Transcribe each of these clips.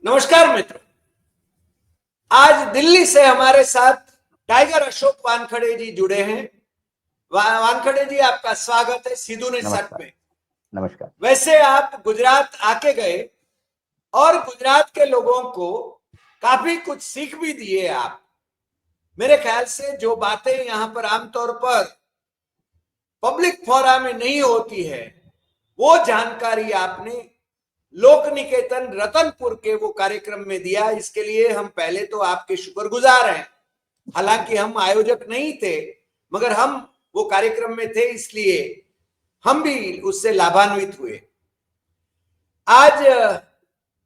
नमस्कार मित्रों। आज दिल्ली से हमारे साथ टाइगर अशोक वानखड़े जी जुड़े हैं। वानखड़े जी, आपका स्वागत है सिद्धू ने सट में। नमस्कार। वैसे आप गुजरात आके गए और गुजरात के लोगों को काफी कुछ सीख भी दिए आप। मेरे ख्याल से जो बातें यहाँ पर आमतौर पर पब्लिक फोरम में नहीं होती है, वो जानकारी आपने लोक निकेतन रतनपुर के वो कार्यक्रम में दिया। इसके लिए हम पहले तो आपके शुक्रगुजार हैं। हालांकि हम आयोजक नहीं थे, मगर हम वो कार्यक्रम में थे, इसलिए हम भी उससे लाभान्वित हुए। आज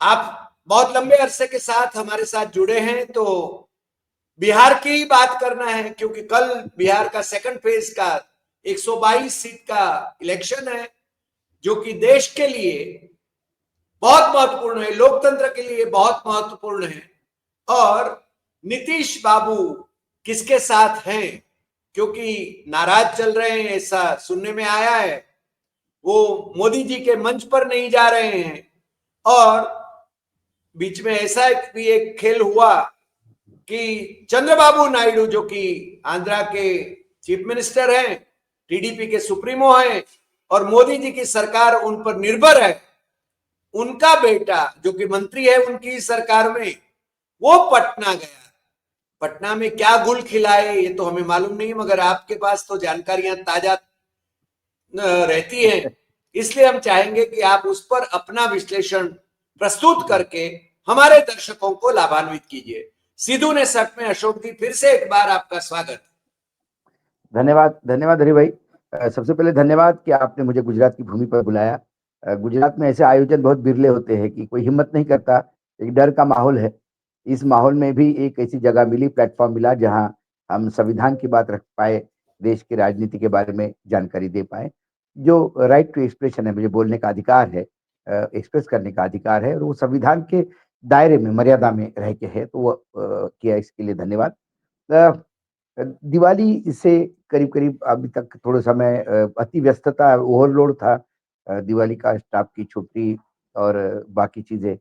आप बहुत लंबे अरसे के साथ हमारे साथ जुड़े हैं, तो बिहार की ही बात करना है, क्योंकि कल बिहार का सेकंड फेज का 122 सीट का इलेक्शन है, जो कि देश के लिए बहुत महत्वपूर्ण है, लोकतंत्र के लिए बहुत महत्वपूर्ण है। और नीतीश बाबू किसके साथ हैं, क्योंकि नाराज चल रहे हैं ऐसा सुनने में आया है। वो मोदी जी के मंच पर नहीं जा रहे हैं। और बीच में ऐसा भी एक खेल हुआ कि चंद्रबाबू नायडू, जो कि आंध्रा के चीफ मिनिस्टर हैं, टीडीपी के सुप्रीमो हैं और मोदी जी की सरकार उन पर निर्भर है, उनका बेटा जो कि मंत्री है उनकी सरकार में, वो पटना गया। पटना में क्या गुल खिलाए ये तो हमें मालूम नहीं, मगर आपके पास तो जानकारियां ताजा रहती हैं, इसलिए हम चाहेंगे कि आप उस पर अपना विश्लेषण प्रस्तुत करके हमारे दर्शकों को लाभान्वित कीजिए। सिद्धू ने सट में अशोक जी, फिर से एक बार आपका स्वागत। धन्यवाद, धन्यवाद हरि भाई। सबसे पहले धन्यवाद कि आपने मुझे गुजरात की भूमि पर बुलाया। गुजरात में ऐसे आयोजन बहुत बिरले होते हैं कि कोई हिम्मत नहीं करता, एक डर का माहौल है। इस माहौल में भी एक ऐसी जगह मिली, प्लेटफॉर्म मिला जहां हम संविधान की बात रख पाए, देश की राजनीति के बारे में जानकारी दे पाए। जो राइट टू एक्सप्रेशन है, मुझे बोलने का अधिकार है, एक्सप्रेस करने का अधिकार है, और वो संविधान के दायरे में, मर्यादा में रह के है, तो वो किया, इसके लिए धन्यवाद। दिवाली से करीब करीब अभी तक थोड़ा समय अति व्यस्तता, ओवरलोड था। दिवाली का स्टाफ की छुट्टी और बाकी चीजें,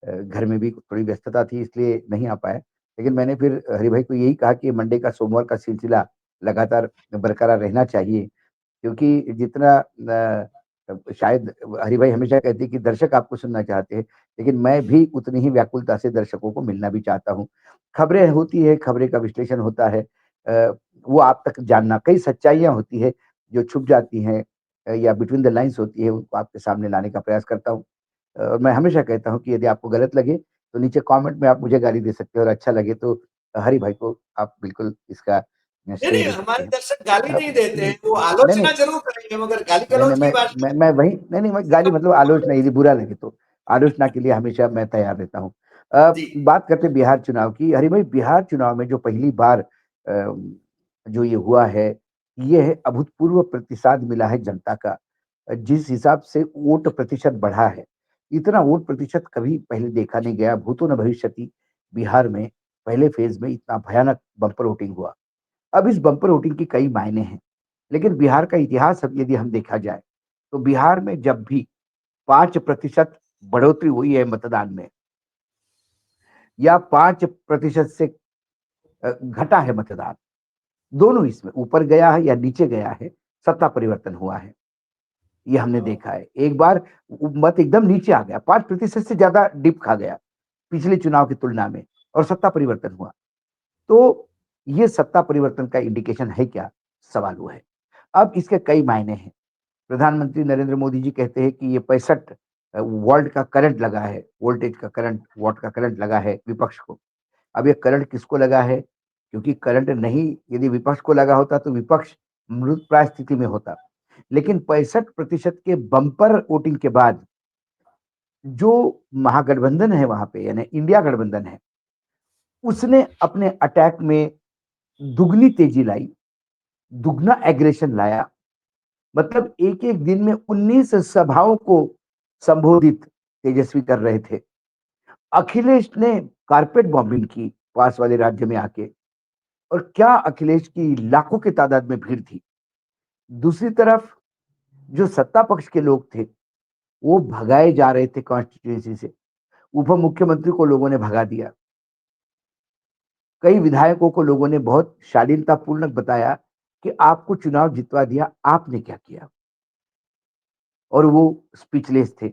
घर में भी थोड़ी व्यस्तता थी, इसलिए नहीं आ पाए। लेकिन मैंने फिर हरि भाई को यही कहा कि मंडे का सोमवार का सिलसिला लगातार बरकरार रहना चाहिए, क्योंकि जितना शायद हरि भाई हमेशा कहते हैं कि दर्शक आपको सुनना चाहते हैं, लेकिन मैं भी उतनी ही व्याकुलता से दर्शकों को मिलना भी चाहता हूँ। खबरें होती है, खबरें का विश्लेषण होता है, वो आप तक जानना, कई सच्चाइयाँ होती है जो छुप जाती हैं, या बिटवीन द लाइन्स होती है, उनको आपके सामने लाने का प्रयास करता हूँ। मैं हमेशा कहता हूँ कि यदि आपको गलत लगे तो नीचे कमेंट में आप मुझे गाली दे सकते हैं, और अच्छा लगे तो हरि भाई को आप बिल्कुल इसका नहीं श्रेय नहीं, दे सकते हमारे हैं। दर्शक गाली नहीं देते हैं, वो नहीं नहीं आलोचना जरूर करेंगे, मगर गाली नहीं नहीं, गलौज की भाषा मैं वही, नहीं नहीं, मैं गाली मतलब आलोचना, यदि बुरा लगे तो आलोचना के लिए हमेशा मैं तैयार रहता हूँ। जी। बात करते हैं बिहार चुनाव की। हरि भाई, बिहार चुनाव में जो पहली बार जो ये हुआ है, ये है अभूतपूर्व प्रतिसाद मिला है जनता का। जिस हिसाब से वोट प्रतिशत बढ़ा है, इतना वोट प्रतिशत कभी पहले देखा नहीं गया। भूतो न भविष्यति, बिहार में पहले फेज में इतना भयानक बम्पर वोटिंग हुआ। अब इस बम्पर वोटिंग की कई मायने हैं, लेकिन बिहार का इतिहास अब यदि हम देखा जाए, तो बिहार में जब भी 5% बढ़ोतरी हुई है मतदान में, या 5% से घटा है मतदान, दोनों इसमें ऊपर गया है या नीचे गया है, सत्ता परिवर्तन हुआ है। ये हमने देखा है। एक बार मत एकदम नीचे आ गया, 5% से ज्यादा डिप खा गया पिछले चुनाव की तुलना में, और सत्ता परिवर्तन हुआ। तो ये सत्ता परिवर्तन का इंडिकेशन है क्या, सवाल वो है। अब इसके कई मायने हैं। प्रधानमंत्री नरेंद्र मोदी जी कहते हैं कि ये 65 वोल्ट का करंट लगा है, वोल्टेज का करंट, वोट का करंट लगा है विपक्ष को। अब ये करंट किसको लगा है? क्योंकि करंट नहीं यदि विपक्ष को लगा होता तो विपक्ष मृत प्राय स्थिति में होता। लेकिन 65% के बम्पर वोटिंग के बाद जो महागठबंधन है वहां पे, यानी इंडिया गठबंधन है, उसने अपने अटैक में दुगनी तेजी लाई, दुगना एग्रेशन लाया। मतलब एक एक दिन में 19 सभाओं को संबोधित तेजस्वी कर रहे थे। अखिलेश ने कारपेट बॉम्बिंग की पास वाले राज्य में आके, और क्या अखिलेश की लाखों की तादाद में भीड़ थी। दूसरी तरफ जो सत्ता पक्ष के लोग थे, वो भगाए जा रहे थे कॉन्स्टिट्यूएंसी से। उप मुख्यमंत्री को लोगों ने भगा दिया। कई विधायकों को लोगों ने बहुत शालीनतापूर्वक बताया कि आपको चुनाव जितवा दिया, आपने क्या किया, और वो स्पीचलेस थे।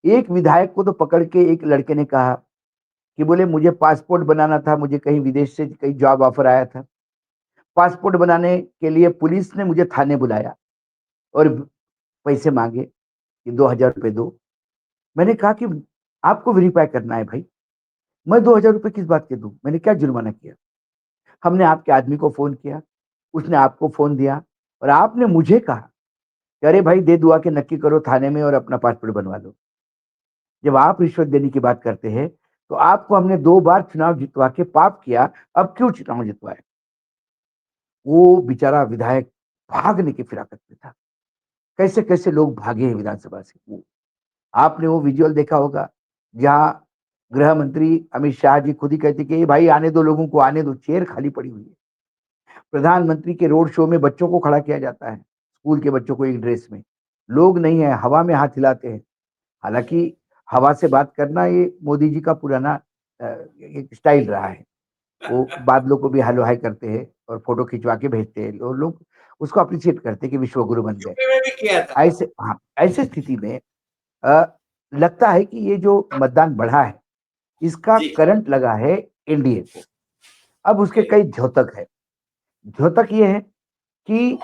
एक विधायक को तो पकड़ के एक लड़के ने कहा कि बोले मुझे पासपोर्ट बनाना था, मुझे कहीं विदेश से कहीं जॉब ऑफर आया था, पासपोर्ट बनाने के लिए पुलिस ने मुझे थाने बुलाया और पैसे मांगे कि 2,000 रुपए दो। मैंने कहा कि आपको वेरीफाई करना है भाई, मैं 2,000 रुपए किस बात के दूं, मैंने क्या जुर्माना किया? हमने आपके आदमी को फोन किया, उसने आपको फोन दिया और आपने मुझे कहा कि अरे भाई दे दुआ के नक्की करो थाने में और अपना पासपोर्ट बनवा लो। जब आप रिश्वत देने की बात करते हैं तो आपको हमने 2 बार चुनाव जितवा के पाप किया, अब क्यों चुनाव जितवाए? वो बेचारा विधायक भागने की फिराकत में था। कैसे कैसे लोग भागे हैं विधानसभा से। आपने वो विजुअल देखा होगा जहां गृह मंत्री अमित शाह जी खुद ही कहते कि भाई आने दो, लोगों को आने दो, चेयर खाली पड़ी हुई है। प्रधानमंत्री के रोड शो में बच्चों को खड़ा किया जाता है, स्कूल के बच्चों को एक ड्रेस में, लोग नहीं है, हवा में हाथ हिलाते हैं। हालांकि हवा से बात करना ये मोदी जी का पुराना एक स्टाइल रहा है। वो बादलों को भी हेलो हाय करते हैं और फोटो खिंचवा के भेजते हैं, और लोग उसको अप्रिशिएट करते हैं कि विश्व गुरु बन गए। यूपी में भी किया था। ऐसे, हाँ, ऐसे स्थिति में अ, लगता है कि ये जो मतदान बढ़ा है इसका जी करंट लगा है एनडीए को। अब उसके जी कई द्योतक है। द्योतक ये है कि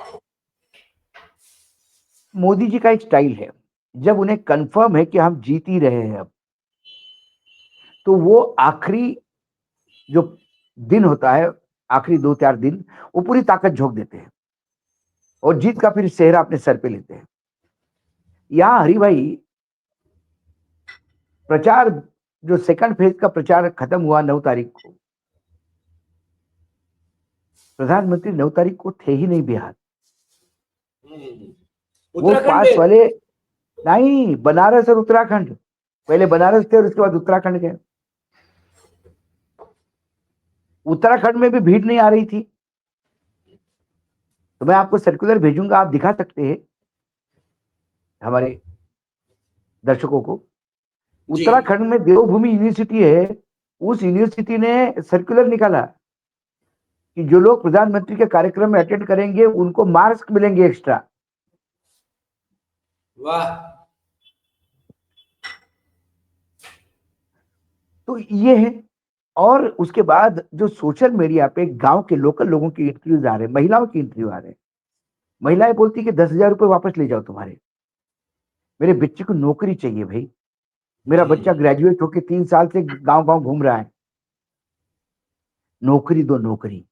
मोदी जी का एक स्टाइल है, जब उन्हें कंफर्म है कि हम जीत ही रहे हैं अब, तो वो आखिरी जो दिन होता है, आखिरी 2-4 दिन, वो पूरी ताकत झोंक देते हैं और जीत का फिर सेहरा अपने सर पे लेते हैं। यहाँ हरि भाई प्रचार, जो सेकंड फेज का प्रचार खत्म हुआ 9 तारीख को, प्रधानमंत्री 9 तारीख को थे ही नहीं बिहार। वो उत्तराखंड पास में। वाले, नहीं, बनारस और उत्तराखंड, पहले बनारस थे और उसके बाद उत्तराखंड गए। उत्तराखंड में भी भीड़ नहीं आ रही थी। तो मैं आपको सर्कुलर भेजूंगा, आप दिखा सकते हैं हमारे दर्शकों को। जी उत्तराखंड में देवभूमि यूनिवर्सिटी है, उस यूनिवर्सिटी ने सर्कुलर निकाला कि जो लोग प्रधानमंत्री के कार्यक्रम में अटेंड करेंगे उनको मार्क्स मिलेंगे एक्स्ट्रा। वाह। तो ये है। और उसके बाद जो सोशल मीडिया पे गांव के लोकल लोगों की इंटरव्यूज आ रहे हैं, महिलाओं की इंटरव्यू आ रहे हैं, महिलाएं बोलती कि 10,000 रुपए वापस ले जाओ तुम्हारे, मेरे बच्चे को नौकरी चाहिए भाई, मेरा बच्चा ग्रेजुएट होके 3 साल से गांव गांव घूम रहा है, नौकरी दो नौकरी,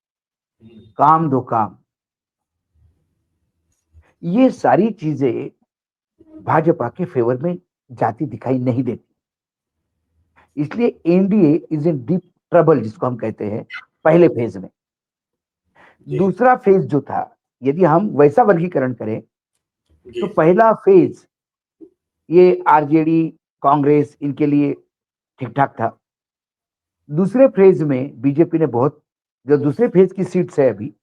काम दो काम। ये सारी चीजें भाजपा के फेवर में जाती दिखाई नहीं देती। इसलिए NDA is in deep trouble, जिसको हम कहते हैं पहले फेज में। जी दूसरा फेज जो था, यदि हम वैसा वर्गीकरण करें, जी तो पहला फेज ये आरजेडी कांग्रेस इनके लिए ठीक ठाक था। दूसरे फेज में बीजेपी ने बहुत, जो दूसरे फेज की सीट्स है अभी,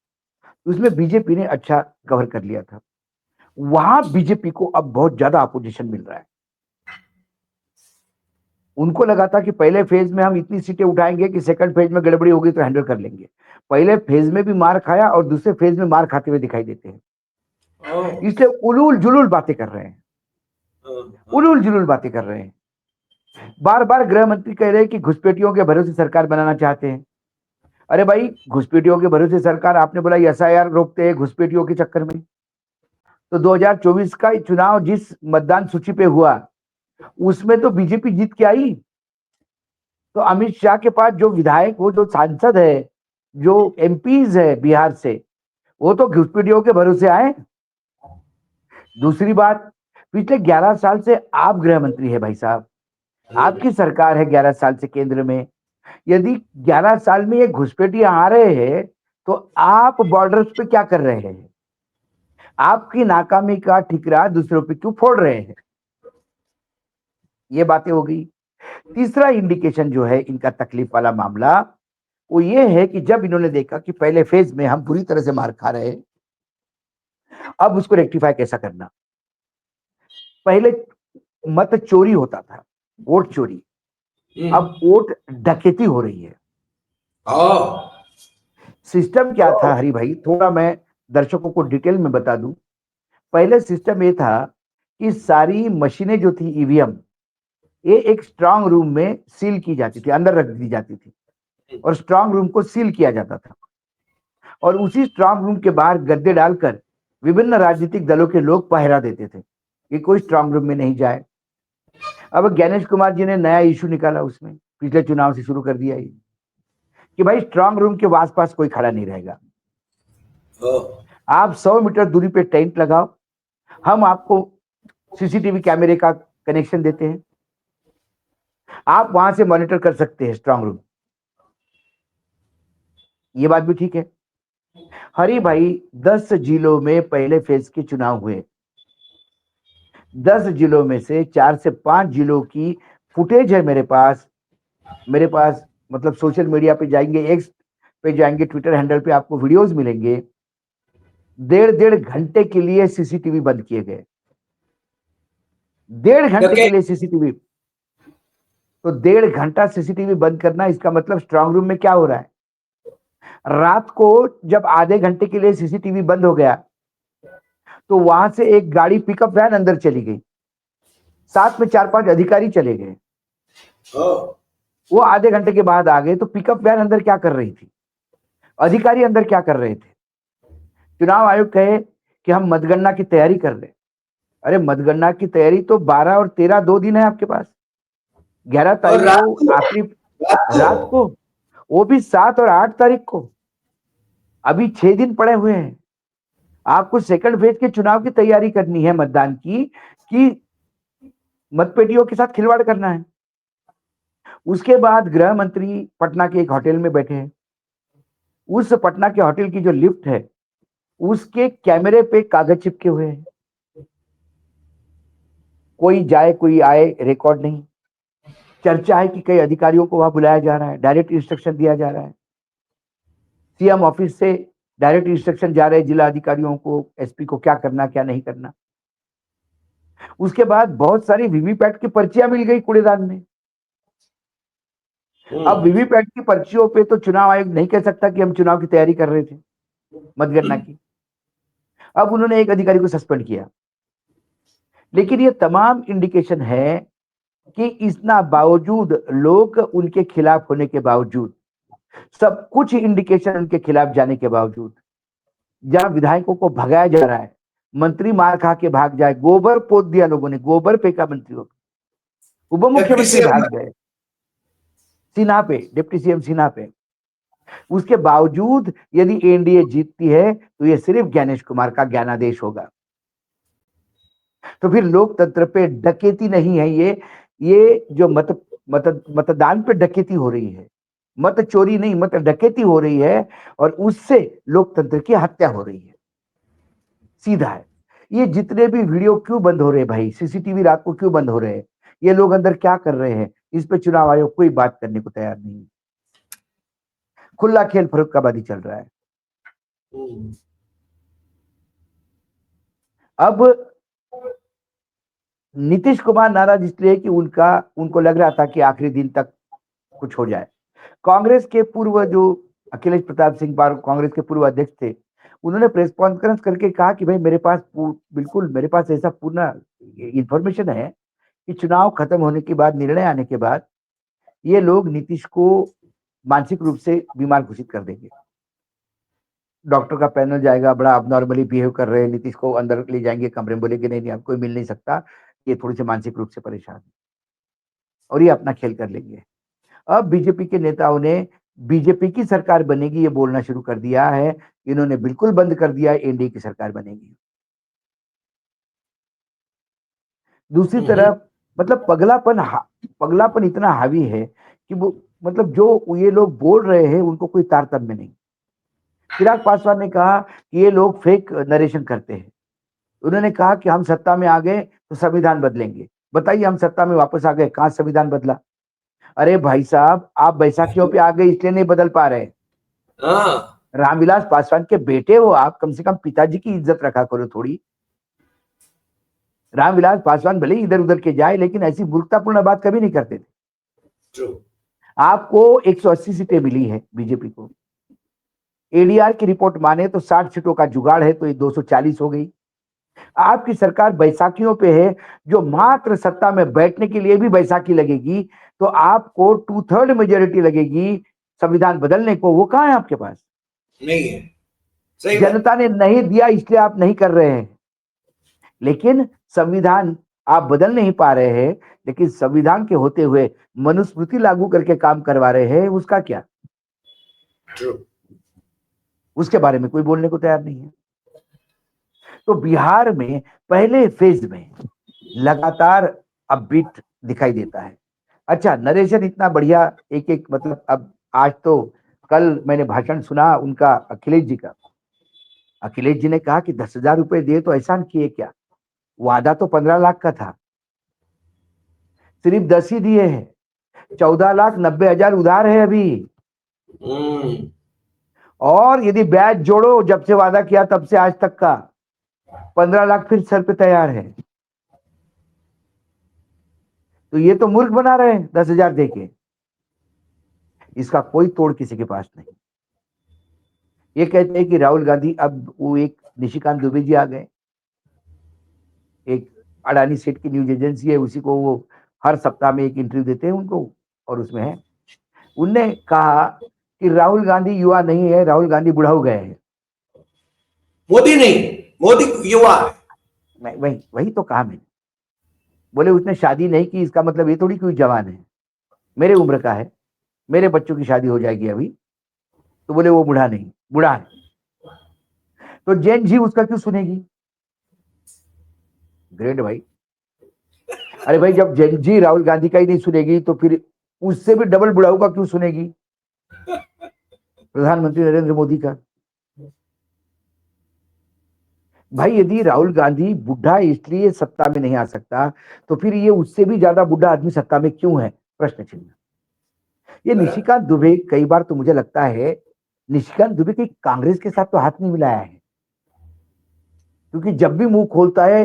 उसमें बीजेपी ने अच्छा कवर कर लिया था। वहां बीजेपी को अब बहुत ज्यादा अपोजिशन मिल रहा है। उनको लगा था कि पहले फेज में हम इतनी सीटें उठाएंगे कि सेकंड फेज में गड़बड़ी होगी तो हैंडल कर लेंगे। पहले फेज में भी मार खाया और दूसरे फेज में मार खाते हुए दिखाई देते हैं। ओह, इसलिए उलूल जुलूल बातें कर रहे हैं, हाँ, हाँ, उलूल जुलूल बातें कर रहे हैं। बार बार गृह मंत्री कह रहे हैं कि घुसपैठियों के भरोसे सरकार बनाना चाहते हैं। अरे भाई, घुसपैठियों के भरोसे सरकार, आपने बोला एसआईआर रोकते हैं घुसपैठियों के चक्कर में, तो 2024 का चुनाव जिस मतदान सूची पे हुआ उसमें तो बीजेपी जीत के आई। तो अमित शाह के पास जो विधायक, वो जो सांसद है, जो एमपीज है बिहार से, वो तो घुसपैठियों के भरोसे आए। दूसरी बात, पिछले 11 साल से आप गृह मंत्री है भाई साहब, आपकी सरकार है 11 साल से केंद्र में। यदि 11 साल में ये घुसपैठिए आ रहे हैं तो आप बॉर्डर्स पे क्या कर रहे हैं? आपकी नाकामी का ठिकरा दूसरों पे क्यों फोड़ रहे हैं? ये बातें हो गई। तीसरा इंडिकेशन जो है इनका तकलीफ वाला मामला, वो ये है कि जब इन्होंने देखा कि पहले फेज में हम बुरी तरह से मार खा रहे हैं, अब उसको रेक्टिफाई कैसा करना। पहले मत चोरी होता था, वोट चोरी, अब वोट डकैती हो रही है। ओ, सिस्टम क्या था हरि भाई, थोड़ा मैं दर्शकों को डिटेल में बता दूं। पहले सिस्टम ये था कि सारी मशीनें जो थी ईवीएम, ये एक स्ट्रांग रूम में सील की जाती थी, अंदर रख दी जाती थी, और स्ट्रांग रूम को सील किया जाता था, और उसी स्ट्रांग रूम के बाहर गद्दे डालकर विभिन्न राजनीतिक दलों के लोग पहरा देते थे कि कोई स्ट्रांग रूम में नहीं जाए। अब ज्ञानेश कुमार जी ने नया इशू निकाला, उसमें पिछले चुनाव से शुरू कर दिया ये कि भाई स्ट्रांग रूम के आसपास कोई खड़ा नहीं रहेगा, ओ, आप 100 मीटर दूरी पे टेंट लगाओ, हम आपको सीसीटीवी कैमरे का कनेक्शन देते हैं, आप वहां से मॉनिटर कर सकते हैं स्ट्रांग रूम। ये बात भी ठीक है। हरी भाई 10 जिलों में पहले फेज के चुनाव हुए, 10 जिलों में से 4 से 5 जिलों की फुटेज है मेरे पास मतलब सोशल मीडिया पे जाएंगे, एक्स पे जाएंगे, ट्विटर हैंडल पे आपको वीडियोस मिलेंगे। 1.5 घंटे के लिए सीसीटीवी बंद किए गए, 1.5 घंटे डके के लिए सीसीटीवी। तो 1.5 घंटा सीसीटीवी बंद करना, इसका मतलब स्ट्रांग रूम में क्या हो रहा है? रात को जब आधे घंटे के लिए सीसीटीवी बंद हो गया, तो वहां से एक गाड़ी पिकअप वैन अंदर चली गई, साथ में 4-5 अधिकारी चले गए। ओ, वो आधे घंटे के बाद आ गए, तो पिकअप वैन अंदर क्या कर रही थी, अधिकारी अंदर क्या कर रहे थे? चुनाव आयोग कहे कि हम मतगणना की तैयारी कर रहे हैं। अरे मतगणना की तैयारी तो 12 और 13 2 दिन है आपके पास, 11 और तारीख रात को को, आखिरी रात रात को। को, वो भी 7 और 8 तारीख को, अभी 6 दिन पड़े हुए हैं। आपको सेकंड फेज के चुनाव की तैयारी करनी है मतदान की, कि मतपेटियों के साथ खिलवाड़ करना है। उसके बाद गृह मंत्री पटना के एक होटल में बैठे हैं, उस पटना के होटल की जो लिफ्ट है, उसके कैमरे पे कागज चिपके हुए हैं, कोई जाए कोई आए रिकॉर्ड नहीं। चर्चा है कि कई अधिकारियों को वहां बुलाया जा रहा है, डायरेक्ट इंस्ट्रक्शन दिया जा रहा है, सीएम ऑफिस से डायरेक्ट इंस्ट्रक्शन जा रहे हैं जिला अधिकारियों को, एसपी को, क्या करना क्या नहीं करना। उसके बाद बहुत सारी वीवीपैट की पर्चियां मिल गई कूड़ेदान में। अब वीवीपैट की पर्चियों पे तो चुनाव आयोग नहीं कह सकता कि हम चुनाव की तैयारी कर रहे थे, मतगणना की। अब उन्होंने एक अधिकारी को सस्पेंड किया, लेकिन ये तमाम इंडिकेशन है कि इसना बावजूद, लोग उनके खिलाफ होने के बावजूद, सब कुछ इंडिकेशन उनके खिलाफ जाने के बावजूद, जहां विधायकों को भगाया जा रहा है, मंत्री मार खा के भाग जाए, गोबर पोत दिया लोगों ने, गोबर फेंका मंत्रियों पे, उप डिप्टी मुख्यमंत्री सीएम, भाग गए सिन्हा पे, डिप्टी सीएम सिन्हा पे। उसके बावजूद यदि एनडीए जीतती है, तो यह सिर्फ ज्ञानेश कुमार का ज्ञानादेश होगा। तो फिर लोकतंत्र पे डकैती नहीं है ये जो मतदान पे डकैती हो रही है, मत चोरी नहीं, मत डकैती हो रही है, और उससे लोकतंत्र की हत्या हो रही है, सीधा है। ये जितने भी वीडियो क्यों बंद हो रहे हैं भाई, सीसीटीवी रात को क्यों बंद हो रहे हैं, ये लोग अंदर क्या कर रहे हैं, इस पे चुनाव आयोग कोई बात करने को तैयार नहीं। खुला खेल फरुख्ताबादी चल रहा है। अब नीतीश कुमार नाराज इसलिए कि उनको लग रहा था कि आखिरी दिन तक कुछ हो जाए। कांग्रेस के पूर्व जो अखिलेश प्रताप सिंह कांग्रेस के पूर्व अध्यक्ष थे, उन्होंने प्रेस कॉन्फ्रेंस करके कहा कि भाई मेरे पास बिल्कुल मेरे पास ऐसा पूर्ण इंफॉर्मेशन है कि चुनाव खत्म होने के बाद, निर्णय आने के बाद, ये लोग नीतीश को मानसिक रूप से बीमार घोषित कर देंगे। डॉक्टर का पैनल जाएगा, बड़ा अबनॉर्मली बिहेव कर रहे हैं, नीतीश को अंदर ले जाएंगे कमरे में, बोलेंगे नहीं नहीं आप कोई मिल नहीं सकता, ये थोड़ी से मानसिक रूप से परेशान है, और ये अपना खेल कर लेंगे। अब बीजेपी के नेताओं ने बीजेपी की सरकार बनेगी ये बोलना शुरू कर दिया है, इन्होंने बिल्कुल बंद कर दिया एनडीए की सरकार बनेगी। दूसरी तरफ मतलब पगलापन इतना हावी है कि वो मतलब जो ये लोग बोल रहे हैं उनको कोई तारतम्य नहीं। चिराग पासवान ने कहा कि ये लोग फेक नरेशन करते हैं। उन्होंने कहा कि हम सत्ता में आ गए तो संविधान बदलेंगे। बताइए, हम सत्ता में वापस आ गए, कहां संविधान बदला? अरे भाई साहब, आप बैसाखियों पे आ गए इसलिए नहीं बदल पा रहे। हाँ, रामविलास पासवान के बेटे हो आप, कम से कम पिताजी की इज्जत रखा करो थोड़ी। रामविलास पासवान भले ही इधर उधर के जाए, लेकिन ऐसी मूर्खतापूर्ण बात कभी नहीं करते थे। ट्रू। आपको 180 सीटें मिली है बीजेपी को। एडीआर की रिपोर्ट माने तो 60 सीटों का जुगाड़ है, तो ये 240 हो गई। आपकी सरकार बैसाखियों पे है, जो मात्र सत्ता में बैठने के लिए भी बैसाखी लगेगी, तो आपको 2/3 मेजोरिटी लगेगी संविधान बदलने को, वो कहां है आपके पास? नहीं है। सही बात। जनता ने नहीं दिया, इसलिए आप नहीं कर रहे हैं। लेकिन संविधान आप बदल नहीं पा रहे हैं, लेकिन संविधान के होते हुए मनुस्मृति लागू करके काम करवा रहे हैं, उसका क्या? ट्रू। उसके बारे में कोई बोलने को तैयार नहीं है। तो बिहार में पहले फेज में लगातार अपबीट दिखाई देता है। अच्छा, नरेशन इतना बढ़िया, एक एक मतलब, अब आज तो कल मैंने भाषण सुना उनका, अखिलेश जी का। अखिलेश जी ने कहा कि 10,000 रुपए दिए तो एहसान किए क्या? वादा तो 15 लाख का था, सिर्फ 10 ही दिए हैं। 14,90,000 उधार है अभी। हम्म। और यदि ब्याज जोड़ो, जब से वादा किया तब से आज तक का, 15 लाख फिर सर पे तैयार है। तो ये तो मूर्ख बना रहे हैं 10,000 देके। इसका कोई तोड़ किसी के पास नहीं। ये कहते हैं कि राहुल गांधी, अब वो एक निशिकांत दुबे जी आ गए, एक अडानी सेठ की न्यूज एजेंसी है, उसी को वो हर सप्ताह में एक इंटरव्यू देते हैं उनको, और उसमें है, उनने कहा कि राहुल गांधी युवा नहीं है, राहुल गांधी बुढ़ा हो गए हैं। मोदी नहीं, मोदी युवा है। मैं वही वही तो कहा मैंने। बोले उसने शादी नहीं की, इसका मतलब ये थोड़ी कोई जवान है, मेरे उम्र का है, मेरे बच्चों की शादी हो जाएगी अभी, तो बोले वो बूढ़ा नहीं, बूढ़ा है। तो जैन जी उसका क्यों सुनेगी? ग्रेट भाई। अरे भाई, जब जैन जी राहुल गांधी का ही नहीं सुनेगी, तो फिर उससे भी डबल बुढ़ाऊ का क्यों सुनेगी? प्रधानमंत्री नरेंद्र मोदी का। भाई, यदि राहुल गांधी बुढ़ा इसलिए सत्ता में नहीं आ सकता, तो फिर ये उससे भी ज्यादा बुढ़ा आदमी सत्ता में क्यों है? प्रश्न चिन्ह। ये निशिकांत दुबे, कई बार तो मुझे लगता है निशिकांत दुबे की कांग्रेस के साथ तो हाथ नहीं मिलाया है, क्योंकि जब भी मुंह खोलता है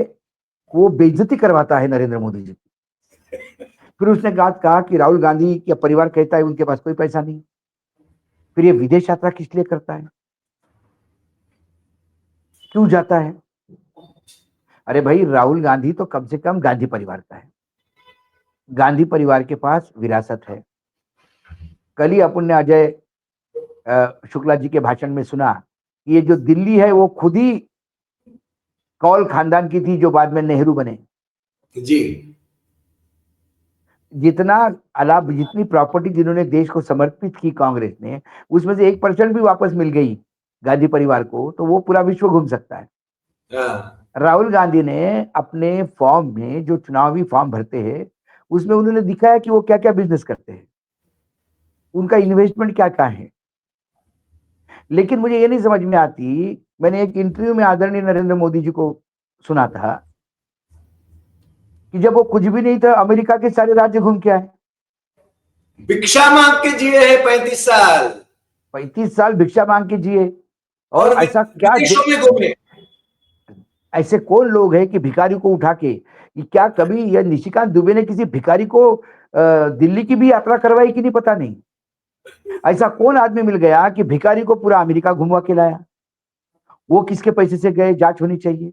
वो बेइज्जती करवाता है नरेंद्र मोदी जी की। फिर उसने कहा कि राहुल गांधी का परिवार कहता है उनके पास कोई पैसा नहीं, फिर ये विदेश यात्रा किस लिए करता है, क्यों जाता है? अरे भाई, राहुल गांधी तो कम से कम गांधी परिवार का है, गांधी परिवार के पास विरासत है। कल ही अपन ने अजय शुक्ला जी के भाषण में सुना कि ये जो दिल्ली है वो खुद ही कौल खानदान की थी, जो बाद में नेहरू बने। जी। जितना अलाप, जितनी प्रॉपर्टी जिन्होंने देश को समर्पित की कांग्रेस ने, उसमें से 1% भी वापस मिल गई गांधी परिवार को, तो वो पूरा विश्व घूम सकता है। हाँ। राहुल गांधी ने अपने फॉर्म में, जो चुनावी फॉर्म भरते हैं, उसमें उन्होंने दिखाया कि वो क्या क्या बिजनेस करते हैं, उनका इन्वेस्टमेंट क्या क्या है। लेकिन मुझे ये नहीं समझ में आती, मैंने एक इंटरव्यू में आदरणीय नरेंद्र मोदी जी को सुना था कि जब वो कुछ भी नहीं था, अमेरिका के सारे राज्य घूम के आए। भिक्षा मांग के जिए हैं 35 साल। 35 साल भिक्षा मांग के जिए। और और ऐसा क्या विदेशों में घूमे। ऐसे कौन लोग हैं कि भिखारी को उठा के, कि क्या कभी यह निशिकांत दुबे ने किसी भिखारी को दिल्ली की भी यात्रा करवाई कि नहीं, पता नहीं। ऐसा कौन आदमी मिल गया कि भिखारी को पूरा अमेरिका घुमवा के लाया? वो किसके पैसे से गए, जांच होनी चाहिए।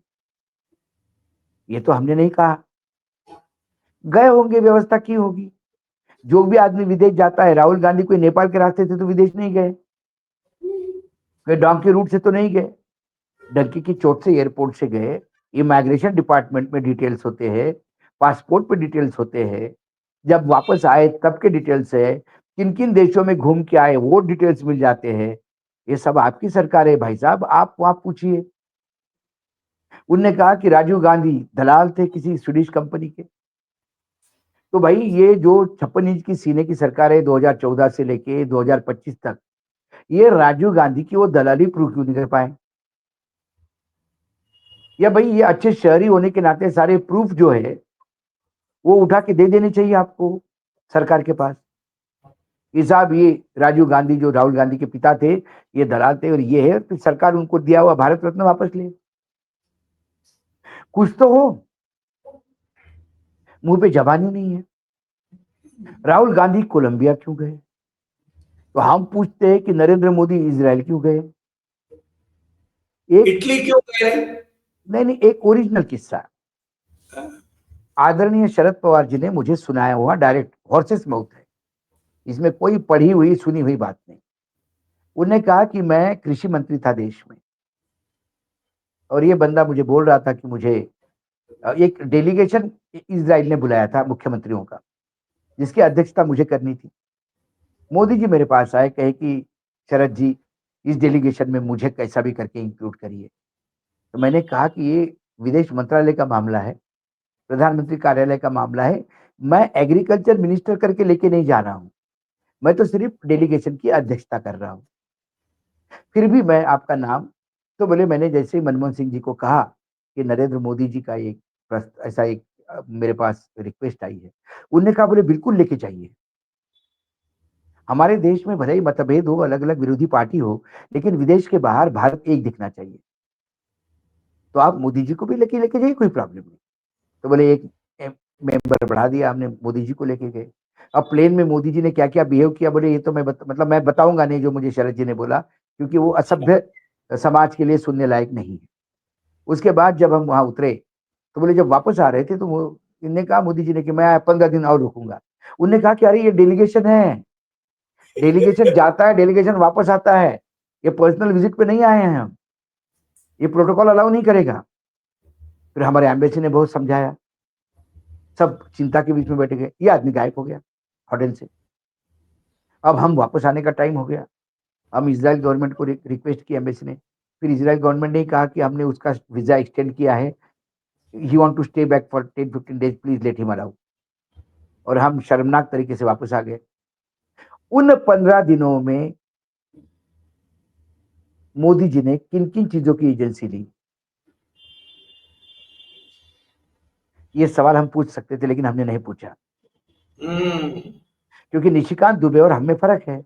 ये तो हमने नहीं कहा, गए होंगे, व्यवस्था की होगी। जो भी आदमी विदेश जाता है, राहुल गांधी कोई नेपाल के रास्ते से तो विदेश नहीं गए, कोई डोंकी रूट से तो नहीं गए, डंकी की चोट से, एयरपोर्ट से गए। इमिग्रेशन डिपार्टमेंट में डिटेल्स होते हैं, पासपोर्ट पे डिटेल्स होते हैं, जब वापस आए तब के डिटेल्स है, किन किन देशों में घूम के आए वो डिटेल्स मिल जाते हैं। ये सब आपकी सरकार है भाई साहब, आप वहां पूछिए। उनने कहा कि राजीव गांधी दलाल थे किसी स्वीडिश कंपनी के। तो भाई, ये जो 56 इंच की सीने की सरकार है 2014 से लेके 2025 तक, ये राजीव गांधी की वो दलाली प्रूव क्यों नहीं कर पाए? या भाई, ये अच्छे शहरी होने के नाते सारे प्रूफ जो है वो उठा के दे देने चाहिए आपको सरकार के पास, कि साहब ये राजीव गांधी, जो राहुल गांधी के पिता थे, ये दलाल थे, और ये है, तो सरकार उनको दिया हुआ भारत रत्न वापस ले। कुछ तो हो, मुंह पे जबान ही नहीं है। राहुल गांधी कोलंबिया क्यों गए? तो हम पूछते हैं कि नरेंद्र मोदी इजराइल क्यों गए? एक इटली क्यों गए? नहीं, एक ओरिजिनल किस्सा आदरणीय शरद पवार जी ने मुझे सुनाया हुआ, डायरेक्ट हॉर्सेस माउथ है, इसमें कोई पढ़ी हुई सुनी हुई बात नहीं। उन्होंने कहा कि मैं कृषि मंत्री था देश में, और ये बंदा मुझे बोल रहा था कि मुझे एक डेलीगेशन इजराइल ने बुलाया था मुख्यमंत्रियों का, जिसकी अध्यक्षता मुझे करनी थी। मोदी जी मेरे पास आए, कहे कि शरद जी, इस डेलीगेशन में मुझे कैसा भी करके इंक्लूड करिए। तो मैंने कहा कि ये विदेश मंत्रालय का मामला है, प्रधानमंत्री कार्यालय का मामला है, मैं एग्रीकल्चर मिनिस्टर करके लेके नहीं जा रहा हूं, मैं तो सिर्फ डेलीगेशन की अध्यक्षता कर रहा हूं, फिर भी मैं आपका नाम। तो बोले, मैंने जैसे ही मनमोहन सिंह जी को कहा कि नरेंद्र मोदी जी का एक ऐसा एक मेरे पास रिक्वेस्ट आई है, उन्होंने कहा, बोले बिल्कुल लेके जाइए। हमारे देश में भले ही मतभेद हो, अलग अलग विरोधी पार्टी हो, लेकिन विदेश के बाहर भारत एक दिखना चाहिए। तो आप मोदी जी को भी लेके लेके जाइए, कोई प्रॉब्लम नहीं। तो बोले एक मेंबर बढ़ा दिया हमने, मोदी जी को लेके गए। अब प्लेन में मोदी जी ने क्या क्या बिहेव किया, बोले ये तो मतलब मैं बताऊंगा नहीं जो मुझे शरद जी ने बोला, क्योंकि वो असभ्य समाज के लिए सुनने लायक नहीं है। उसके बाद जब हम वहां उतरे, तो बोले जब वापस आ रहे थे तो वो इनने कहा मोदी जी ने कि मैं 15 दिन और रुकूंगा। उनने कहा कि अरे ये डेलीगेशन है, डेलीगेशन जाता है, डेलीगेशन वापस आता है, ये पर्सनल विजिट पे नहीं आए हैं हम, ये प्रोटोकॉल अलाउ नहीं करेगा। फिर हमारे एम्बेसी ने बहुत समझाया, सब चिंता के बीच में बैठ गए, ये आदमी गायब हो गया होटल से। अब हम वापस आने का टाइम हो गया, हम इजराइल गवर्नमेंट को रिक्वेस्ट की एम्बेसी ने। फिर इजराइल गवर्नमेंट ने कहा कि हमने उसका वीजा एक्सटेंड किया है, he want to stay back for 10-15 days, please let him allow. और हम शर्मनाक तरीके से वापस आ गए। उन 15 दिनों में मोदी जी ने किन किन चीजों की एजेंसी ली, ये सवाल हम पूछ सकते थे, लेकिन हमने नहीं पूछा, हम्म। क्योंकि निशिकांत दुबे और हम में फर्क है।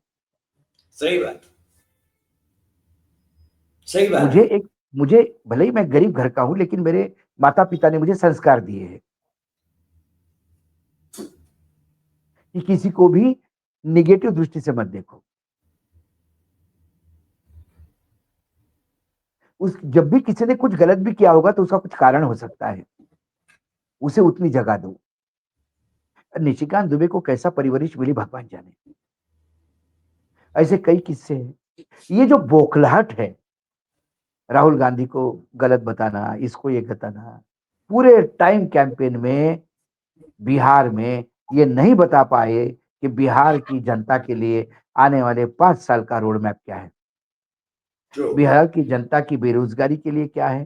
सही बात, सही बात मुझे है। एक मुझे भले ही मैं गरीब घर का हूं, लेकिन मेरे माता पिता ने मुझे संस्कार दिए हैं कि किसी को भी निगेटिव दृष्टि से मत देखो। उस जब भी किसी ने कुछ गलत भी किया होगा तो उसका कुछ कारण हो सकता है, उसे उतनी जगह दो। निशिकांत दुबे को कैसा परवरिश मिली भगवान जाने, ऐसे कई किस्से हैं। ये जो बौखलाहट है, राहुल गांधी को गलत बताना, इसको ये बताना, पूरे टाइम कैंपेन में बिहार में ये नहीं बता पाए कि बिहार की जनता के लिए आने वाले 5 साल का रोड मैप क्या है, ट्रू। बिहार की जनता की बेरोजगारी के लिए क्या है,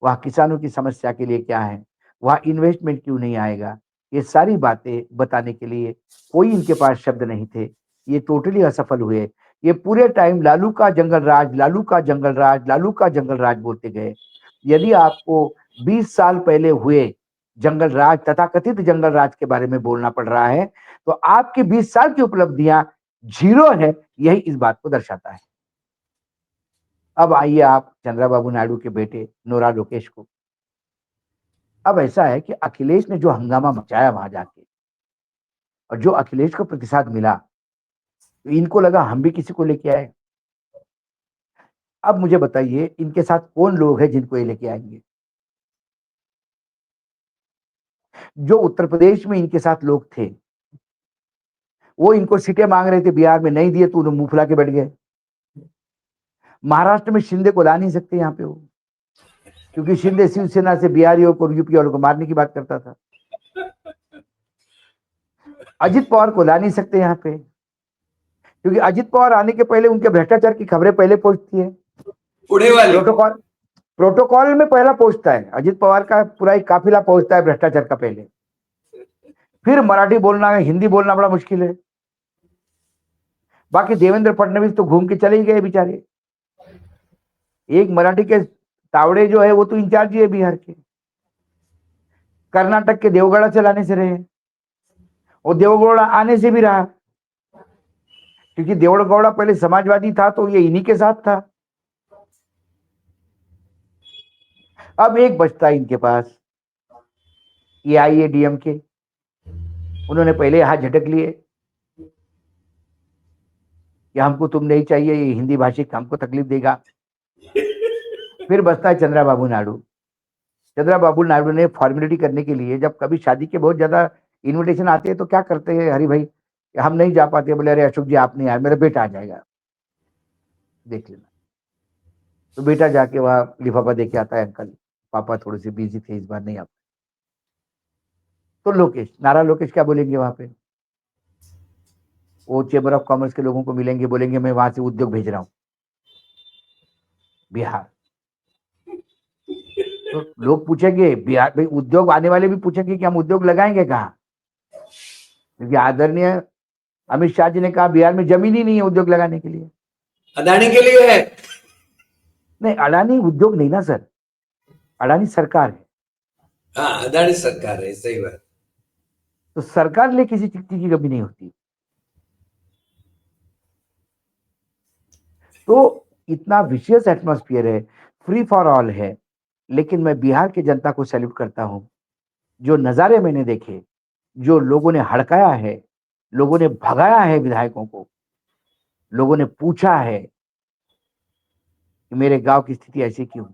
वहाँ किसानों की समस्या के लिए क्या है, वहाँ इन्वेस्टमेंट क्यों नहीं आएगा, ये सारी बातें बताने के लिए कोई इनके पास शब्द नहीं थे। ये टोटली असफल हुए। ये पूरे टाइम लालू का जंगल राज, लालू का जंगल राज, लालू का जंगल राज बोलते गए। यदि आपको 20 साल पहले हुए जंगल राज, तथाकथित जंगल राज के बारे में बोलना पड़ रहा है, तो आपकी 20 साल की उपलब्धियां जीरो है, यही इस बात को दर्शाता है। अब आइए आप चंद्रबाबू नायडू के बेटे नोरा लोकेश को। अब ऐसा है कि अखिलेश ने जो हंगामा मचाया वहां जाके, और जो अखिलेश को प्रतिसाद मिला, तो इनको लगा हम भी किसी को लेके आए। अब मुझे बताइए, इनके साथ कौन लोग हैं जिनको ये लेके आएंगे? जो उत्तर प्रदेश में इनके साथ लोग थे, वो इनको सीटें मांग रहे थे, बिहार में नहीं दिए तो उन्हें मुंह फुला के बैठ गए। महाराष्ट्र में शिंदे को ला नहीं सकते यहाँ पे वो, क्योंकि शिंदे शिवसेना से बिहारियों को, यूपी वालों को मारने की बात करता था। अजित पवार को ला नहीं सकते यहाँ पे, क्योंकि अजित पवार आने के पहले उनके भ्रष्टाचार की खबरें पहले पहुंचती है। बूढ़े वाली। प्रोटोकॉल प्रोटोकॉल में पहला पहुंचता है, अजित पवार का पूरा एक काफिला पहुंचता है भ्रष्टाचार का पहले। फिर मराठी बोलना है, हिंदी बोलना बड़ा मुश्किल है। बाकी देवेंद्र फडणवीस तो घूम के चले ही गए बेचारे। एक मराठी के तावड़े जो है वो तो इंचार्ज ही है बिहार के, कर्नाटक के देवगढ़ा से लाने से रहे, और देवगौड़ा आने से भी रहा, क्योंकि देवगौड़ा पहले समाजवादी था तो ये इन्हीं के साथ था। अब एक बचता है इनके पास, ये आई ए डीएम के, उन्होंने पहले हाथ झटक लिए कि हमको तुम नहीं चाहिए, ये हिंदी भाषिक हमको तकलीफ देगा। फिर बसता है चंद्रबाबू नायडू। चंद्रबाबू नायडू ने फॉर्मेलिटी करने के लिए, जब कभी शादी के बहुत ज्यादा इनविटेशन आते हैं तो क्या करते हैं हरि भाई, हम नहीं जा पाते, बोले अरे अशोक जी आप नहीं आए, मेरा बेटा आ जाएगा, देख लेना। तो बेटा जाके वहां लिफाफा देके आता है, अंकल पापा थोड़े से बिजी थे इस बार नहीं आ। तो लोकेश, नारा लोकेश क्या बोलेंगे वहां पे, वो चेंबर ऑफ कॉमर्स के लोगों को मिलेंगे, बोलेंगे मैं वहां से उद्योग भेज रहा हूँ बिहार। तो लोग पूछेंगे बिहार भाई, उद्योग आने वाले भी पूछेंगे कि हम उद्योग लगाएंगे कहाँ, क्योंकि आदरणीय अमित शाह जी ने कहा बिहार में जमीन ही नहीं है उद्योग लगाने के लिए। अदानी के लिए है। नहीं, अडानी उद्योग नहीं ना सर, अडानी सरकार है। हाँ, अदानी सरकार है, सही बात। तो सरकार लिए किसी चीज की कमी नहीं होती। तो इतना विशेष एटमॉस्फेयर है, फ्री फॉर ऑल है। लेकिन मैं बिहार की जनता को सैल्यूट करता हूं। जो नजारे मैंने देखे, जो लोगों ने हड़काया है, लोगों ने भगाया है विधायकों को, लोगों ने पूछा है कि मेरे गांव की स्थिति ऐसी क्यों,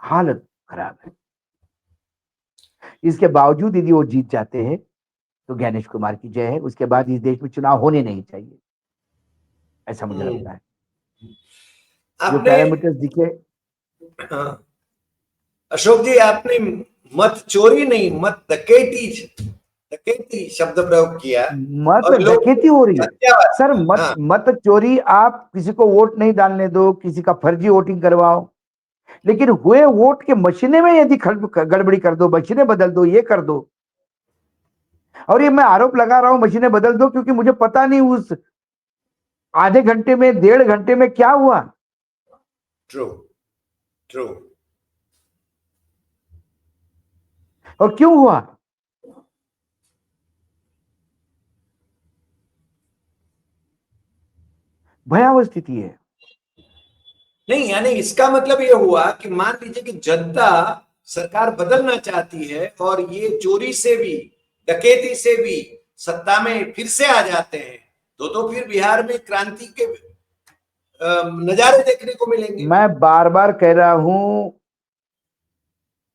हालत खराब है। इसके बावजूद यदि वो जीत जाते हैं तो ज्ञानेश कुमार की जय है। उसके बाद इस देश में चुनाव होने नहीं चाहिए, ऐसा मुझे लगता है। जो आपने, पैरामीटर्स दिखे। हाँ, अशोक जी, आपने मत चोरी नहीं, मत डकैती डकैती शब्द प्रयोग किया। मत और लोग डकैती हो रही है सत्यावाद। सर, मत हाँ, मत चोरी। आप किसी को वोट नहीं डालने दो, किसी का फर्जी वोटिंग करवाओ, लेकिन हुए वोट के मशीने में यदि गड़बड़ी कर दो, मशीनें बदल दो, ये कर दो। और ये मैं आरोप लगा रहा हूं मशीनें बदल दो, क्योंकि मुझे पता नहीं उस आधे घंटे में, 1.5 घंटे में क्या हुआ। True, true. और क्यों हुआ। भयावह स्थिति है। नहीं, यानी इसका मतलब ये हुआ कि मान लीजिए कि जनता सरकार बदलना चाहती है और ये चोरी से भी, डकैती से भी सत्ता में फिर से आ जाते हैं, तो फिर बिहार में क्रांति के नजारे देखने को मिलेंगे। मैं बार बार कह रहा हूं,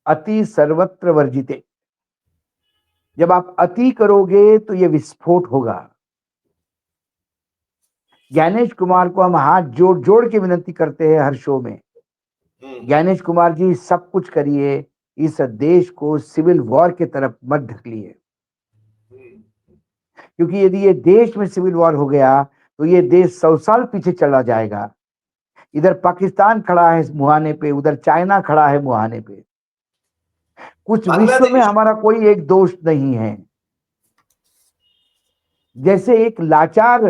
अति सर्वत्र वर्जिते। जब आप अति करोगे तो ये विस्फोट होगा। ज्ञानेश कुमार को हम हाथ जोड़ जोड़ के विनती करते हैं हर शो में, ज्ञानेश कुमार जी सब कुछ करिए, इस देश को सिविल वॉर की तरफ मत ढकलिए। क्योंकि यदि ये देश में सिविल वॉर हो गया तो ये देश 100 साल पीछे चला जाएगा। इधर पाकिस्तान खड़ा है मुहाने पे, उधर चाइना खड़ा है मुहाने पे। कुछ विश्व में बांग्लादेश। हमारा कोई एक दोस्त नहीं है। जैसे एक लाचार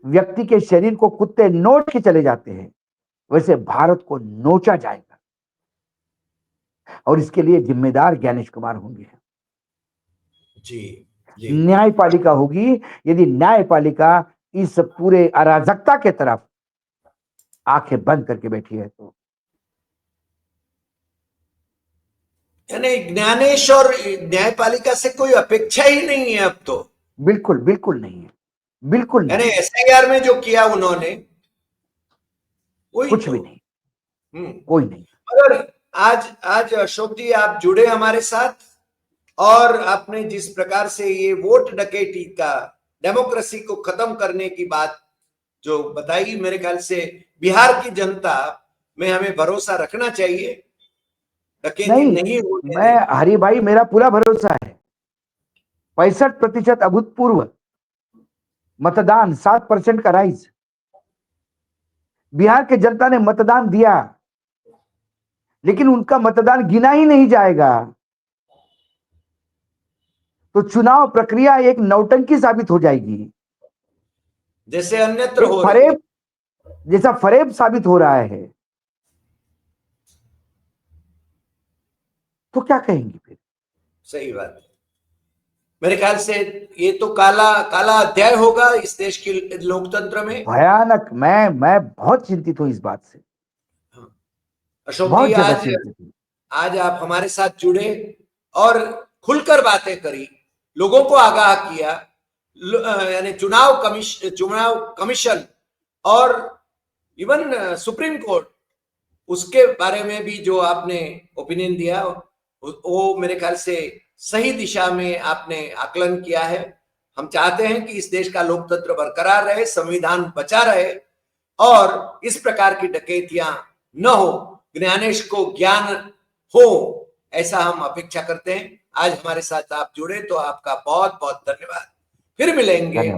व्यक्ति के शरीर को कुत्ते नोच के चले जाते हैं, वैसे भारत को नोचा जाएगा। और इसके लिए जिम्मेदार ज्ञानेश कुमार होंगे। जी, जी। न्यायपालिका होगी। यदि न्यायपालिका इस पूरे अराजकता के तरफ आंखें बंद करके बैठी है तो यानी ज्ञानेश और न्यायपालिका से कोई अपेक्षा ही नहीं है अब तो। बिल्कुल बिल्कुल नहीं है, बिल्कुल यानी नहीं, एसआईआर में जो किया उन्होंने, वही कुछ तो। भी नहीं, कोई नहीं। मगर आज आज अशोक जी आप जुड़े हमारे साथ, और आपने जिस प्रकार से ये वोट डकैती का, डेमोक्रेसी को खत्म करने की बात जो बताई, मेरे ख्याल से बिहार की जनता में हमें भरोसा रखना चाहिए, डकैती नहीं, नहीं होने मैं देंगे। हरि भाई, मेरा पूरा भरोसा है। 65% अभूतपूर्व मतदान, 7% का राइज। बिहार के जनता ने मतदान दिया, लेकिन उनका मतदान गिना ही नहीं जाएगा। तो चुनाव प्रक्रिया एक नौटंकी साबित हो जाएगी, जैसे अन्यत्र एक हो रही है। फरेब जैसा फरेब साबित हो रहा है। तो क्या कहेंगे फिर। सही बात है। मेरे ख्याल से ये तो काला काला अध्याय होगा इस देश के लोकतंत्र में। भयानक। मैं बहुत चिंतित हूं इस बात से, हाँ। अशोक जी, बहुत ज्यादा आज चिंतित हूं। आज आप हमारे साथ जुड़े, और खुलकर बातें करी, लोगों को आगाह किया, यानी चुनाव कमीशन और इवन सुप्रीम कोर्ट, उसके बारे में भी जो आपने ओपिनियन दिया वो मेरे ख्याल से सही दिशा में आपने आकलन किया है। हम चाहते हैं कि इस देश का लोकतंत्र बरकरार रहे, संविधान बचा रहे और इस प्रकार की डकैतियां न हो, ज्ञानेश को ज्ञान हो, ऐसा हम अपेक्षा करते हैं। आज हमारे साथ आप जुड़े तो आपका बहुत बहुत धन्यवाद। फिर मिलेंगे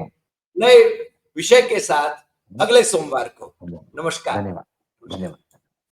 नए विषय के साथ अगले सोमवार को। नमस्कार। धन्यवाद।